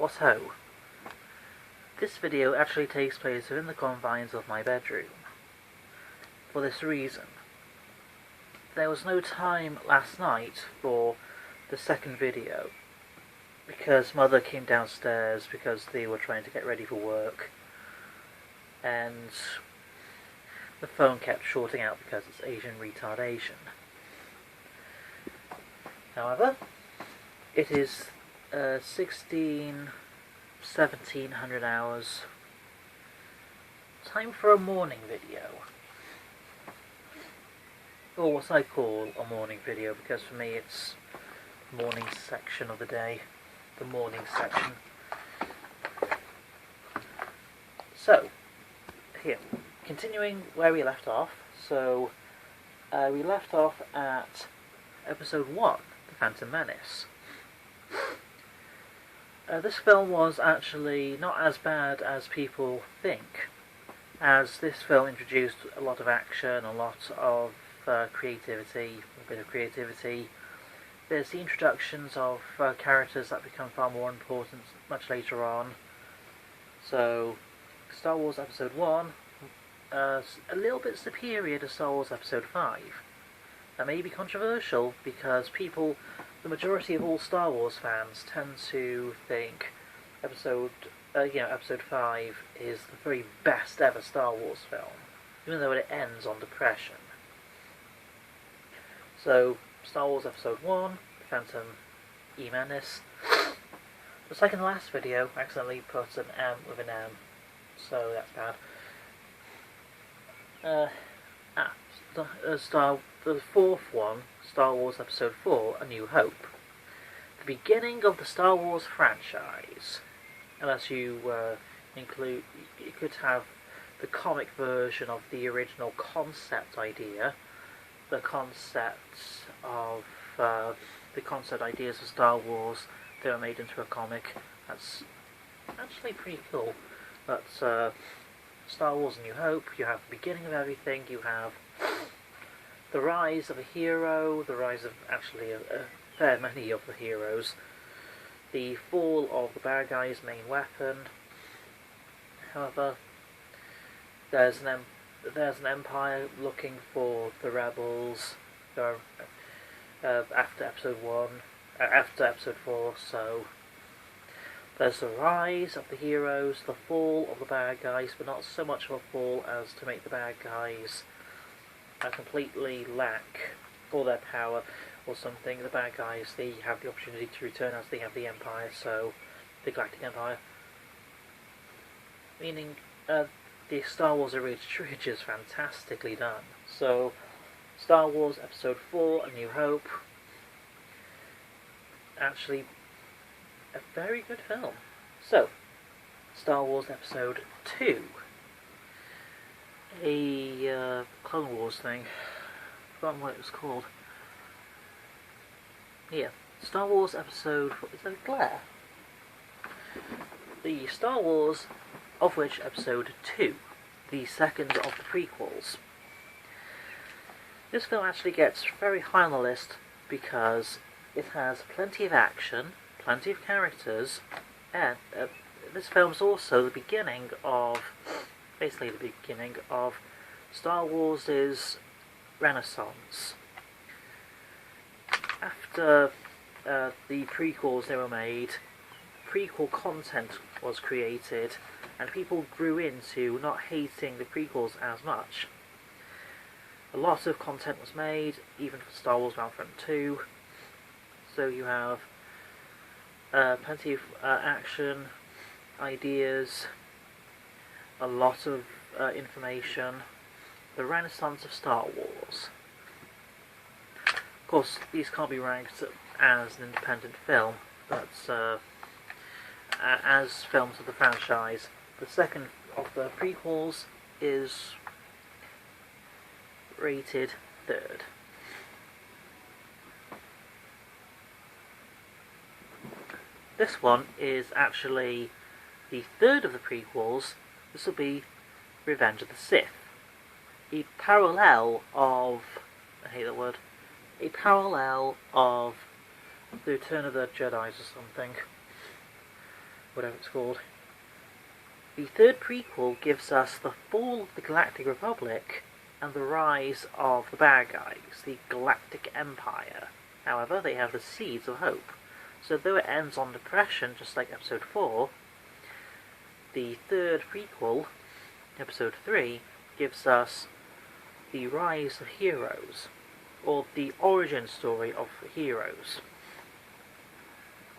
What ho! This video actually takes place within the confines of my bedroom. For this reason. There was no time last night for the second video, because Mother came downstairs because they were trying to get ready for work, and the phone kept shorting out because it's Asian retardation. However, it is 1700 hours. Time for a morning video. Or what I call a morning video, because for me it's the morning section of the day. The morning section. So, here. Continuing where we left off. So, we left off at episode 1, The Phantom Menace. This film was actually not as bad as people think, as this film introduced a lot of action, a lot of creativity, a bit of creativity. There's the introductions of characters that become far more important much later on. So, Star Wars Episode 1, a little bit superior to Star Wars Episode 5. That may be controversial because the majority of all Star Wars fans tend to think Episode 5 is the very best ever Star Wars film, even though it ends on depression. So, Star Wars Episode 1, Phantom Menace. The second last video accidentally put an M with an M, so that's bad. The fourth one, Star Wars Episode 4, A New Hope. The beginning of the Star Wars franchise. Unless you include, you could have the comic version of the original concept idea, the concept ideas of Star Wars that were made into a comic. That's actually pretty cool. But Star Wars A New Hope, you have the beginning of everything, you have the rise of a hero, the rise of actually a fair many of the heroes, the fall of the bad guy's main weapon. However, there's an empire looking for the rebels after episode 4, so there's the rise of the heroes, the fall of the bad guys, but not so much of a fall as to make the bad guys completely lack all their power or something. The bad guys, they have the opportunity to return as they have the Empire, so the Galactic Empire. Meaning, the Star Wars trilogy is fantastically done. So, Star Wars Episode 4, A New Hope, actually a very good film. So, Star Wars Episode 2, a Clone Wars thing. I've forgotten what it was called. Yeah, Star Wars Episode... is that a glare? The Star Wars, of which Episode 2, the second of the prequels. This film actually gets very high on the list because it has plenty of action, plenty of characters, and this film's also the beginning of, basically the beginning of Star Wars' renaissance. After the prequels they were made, prequel content was created, and people grew into not hating the prequels as much. A lot of content was made, even for Star Wars Battlefront 2, so you have plenty of action, ideas, a lot of information, the renaissance of Star Wars. Of course, these can't be ranked as an independent film, but as films of the franchise. The second of the prequels is rated 3rd. This one is actually the 3rd of the prequels. This will be Revenge of the Sith. A parallel of... I hate that word. A parallel of The Return of the Jedi or something. whatever it's called. The third prequel gives us the fall of the Galactic Republic and the rise of the bad guys, the Galactic Empire. However, they have the seeds of hope. So though it ends on depression, just like Episode 4, the third prequel, Episode 3, gives us the rise of heroes, or the origin story of the heroes,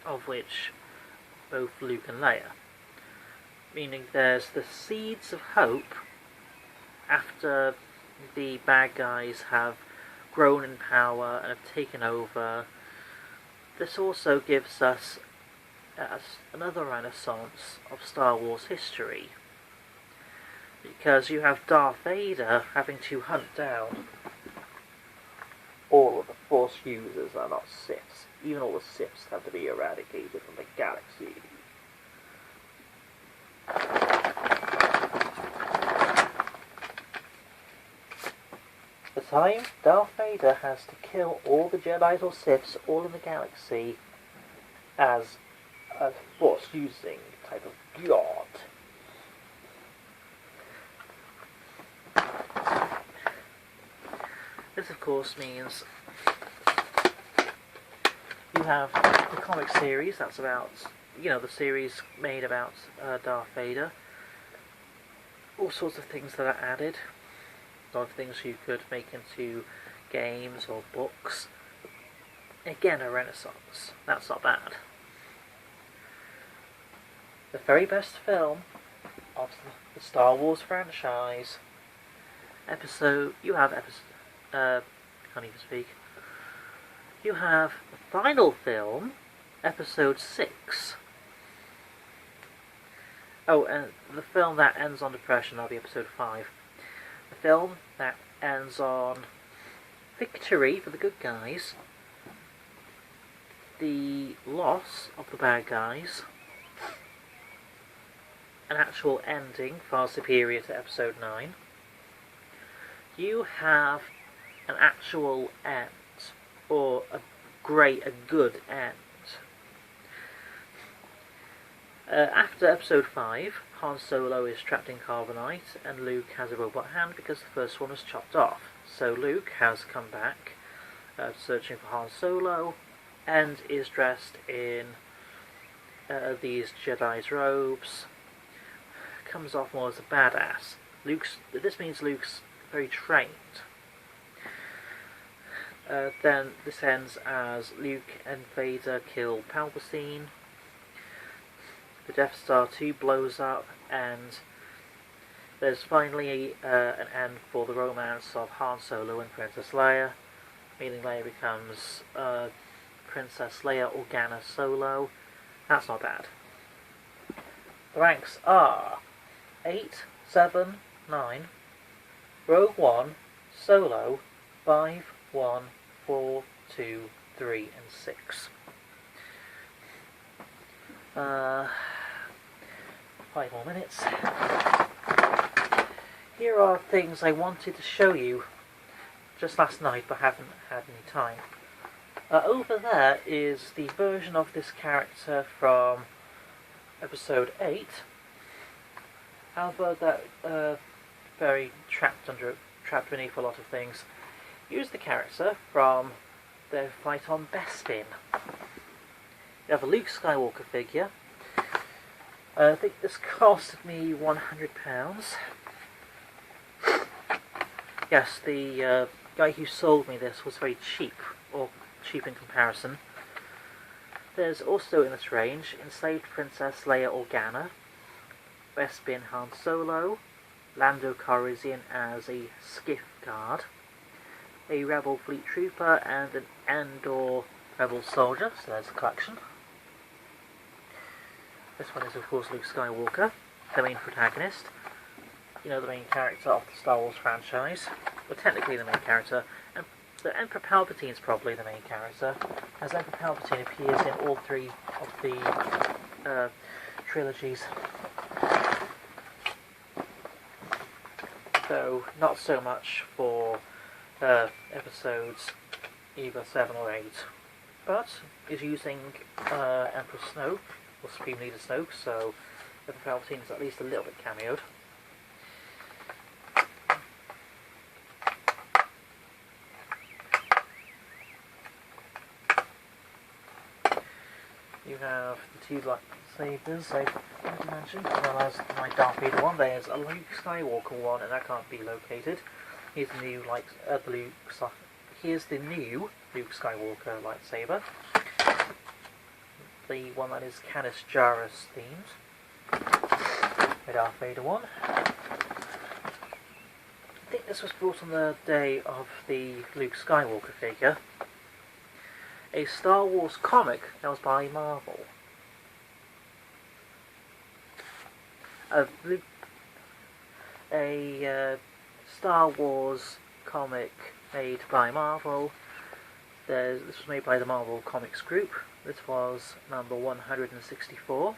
of which both Luke and Leia. Meaning there's the seeds of hope after the bad guys have grown in power and have taken over. This also gives us another renaissance of Star Wars history, because you have Darth Vader having to hunt down all of the Force users are not Siths. Even all the Siths have to be eradicated from the galaxy. The time Darth Vader has to kill all the Jedi's or Siths all in the galaxy as a Force-using type of god. This, of course, means you have the comic series that's about, the series made about Darth Vader. All sorts of things that are added. A lot of things you could make into games or books. Again, a renaissance. That's not bad. The very best film of the Star Wars franchise. You have can't even speak. You have the final film, Episode 6. Oh, and the film that ends on depression, that'll be Episode 5. The film that ends on victory for the good guys, the loss of the bad guys, an actual ending far superior to Episode 9. You have an actual end, or a good end. After Episode 5, Han Solo is trapped in carbonite and Luke has a robot hand because the first one was chopped off. So Luke has come back searching for Han Solo and is dressed in these Jedi's robes. Comes off more as a badass. This means Luke's very trained. Then this ends as Luke and Vader kill Palpatine. The Death Star 2 blows up, and there's finally an end for the romance of Han Solo and Princess Leia, meaning Leia becomes Princess Leia Organa Solo. That's not bad. The ranks are 8, 7, 9, Rogue One, Solo, 5, 1, 4, 2, 3, and 6. 5 more minutes. Here are things I wanted to show you just last night but haven't had any time. Over there is the version of this character from Episode 8. However, that very trapped beneath a lot of things. Here's the character from their fight on Bespin. You have a Luke Skywalker figure. I think this costed me £100. Yes, the guy who sold me this was very cheap, or cheap in comparison. There's also in this range Enslaved Princess Leia Organa, Bespin Han Solo, Lando Calrissian as a skiff guard, a Rebel Fleet Trooper, and an Andor Rebel Soldier, so there's a collection. This one is of course Luke Skywalker, the main protagonist. The main character of the Star Wars franchise. Well, technically the main character, and the Emperor Palpatine is probably the main character, as Emperor Palpatine appears in all 3 of the trilogies. Though not so much for episodes either 7 or 8, but is using Emperor Snoke or Supreme Leader Snoke, so the Palpatine is at least a little bit cameoed. You have the two lightsabers I've mentioned, as well as my Darth Vader one. There's a Luke Skywalker one, and that can't be located. Here's the new Here's the new Luke Skywalker lightsaber. The one that is Canis Jarrus themed. The Darth Vader one. I think this was brought on the day of the Luke Skywalker figure. A Star Wars comic that was by Marvel. A Star Wars comic made by Marvel. This was made by the Marvel Comics Group. This was number 164.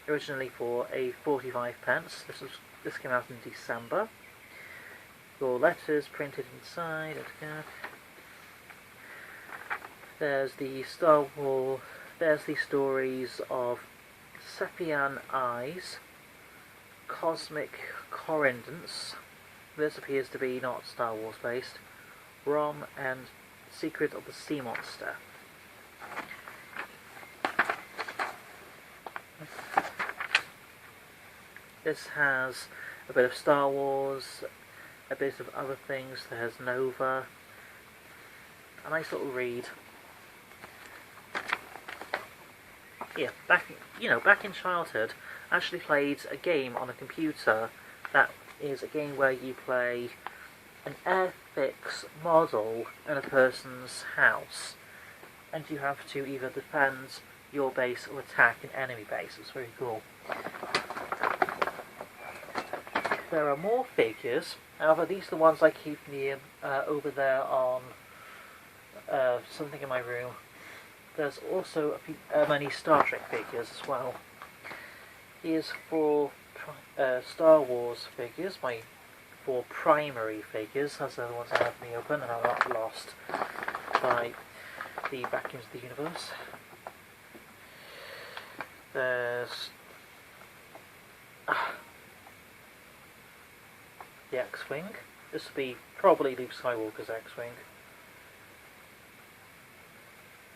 Originally for a 45p. This came out in December. Your letters printed inside. There's the There's the stories of Sepian Eyes, Cosmic Correndance. This appears to be not Star Wars based. Rom and Secret of the Sea Monster. This has a bit of Star Wars, a bit of other things. There's Nova. A nice little read. Yeah, back in childhood, I actually played a game on a computer that is a game where you play an Airfix model in a person's house, and you have to either defend your base or attack an enemy base. It's very cool. There are more figures, however these are the ones I keep near over there on something in my room. There's also many Star Trek figures as well. Here's 4 Star Wars figures, my 4 primary figures. That's the other ones I have me open and I'm not lost by the vacuums of the universe. There's the X-Wing. This will be probably Luke Skywalker's X-Wing.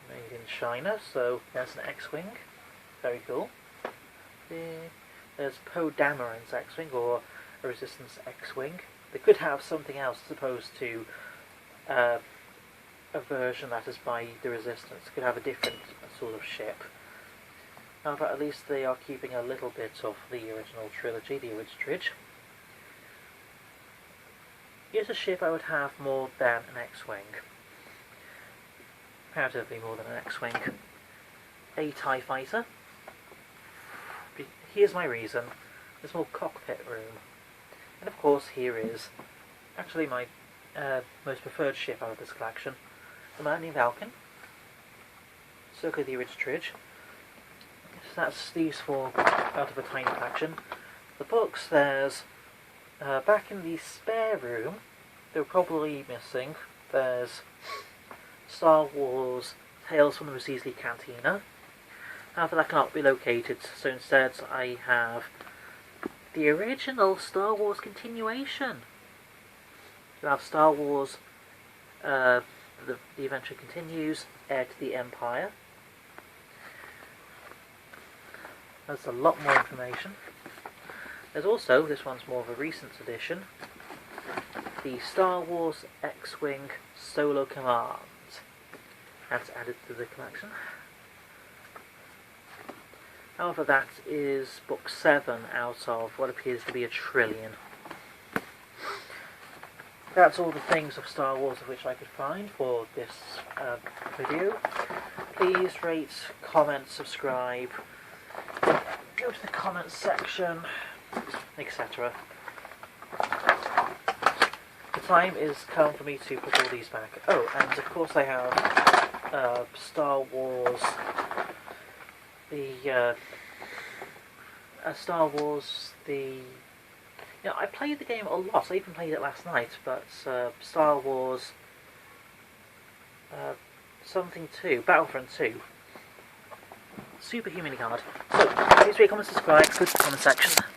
Made in China, so there's an X-Wing. Very cool. There's Poe Dameron's X-Wing, or a Resistance X-Wing. They could have something else as opposed to a version that is by the Resistance. Could have a different sort of ship. However, at least they are keeping a little bit of the original trilogy, the Original. Here's a ship I would have more than an X-Wing. Comparatively more than an X-Wing. A TIE Fighter. Here's my reason. There's more cockpit room. And of course here is actually my most preferred ship out of this collection. The Millennium Falcon. Circa the Original. So that's these 4 out of a tiny collection. The books, there's back in the spare room, they're probably missing. There's Star Wars Tales from the Recesley Cantina. However, that cannot be located, so instead I have the original Star Wars continuation. You have Star Wars, the Adventure Continues, Heir to the Empire. There's a lot more information. There's also, this one's more of a recent edition, the Star Wars X-Wing Solo Command. That's added to the collection. However, that is book 7 out of what appears to be a trillion. That's all the things of Star Wars of which I could find for this video. Please rate, comment, subscribe, go to the comments section, etc. The time is come for me to put all these back. Oh, and of course I have Star Wars, I played the game a lot. I even played it last night, but Star Wars something 2, Battlefront 2. superhumanly hard. So, please rate, comment, subscribe, go to the comment section.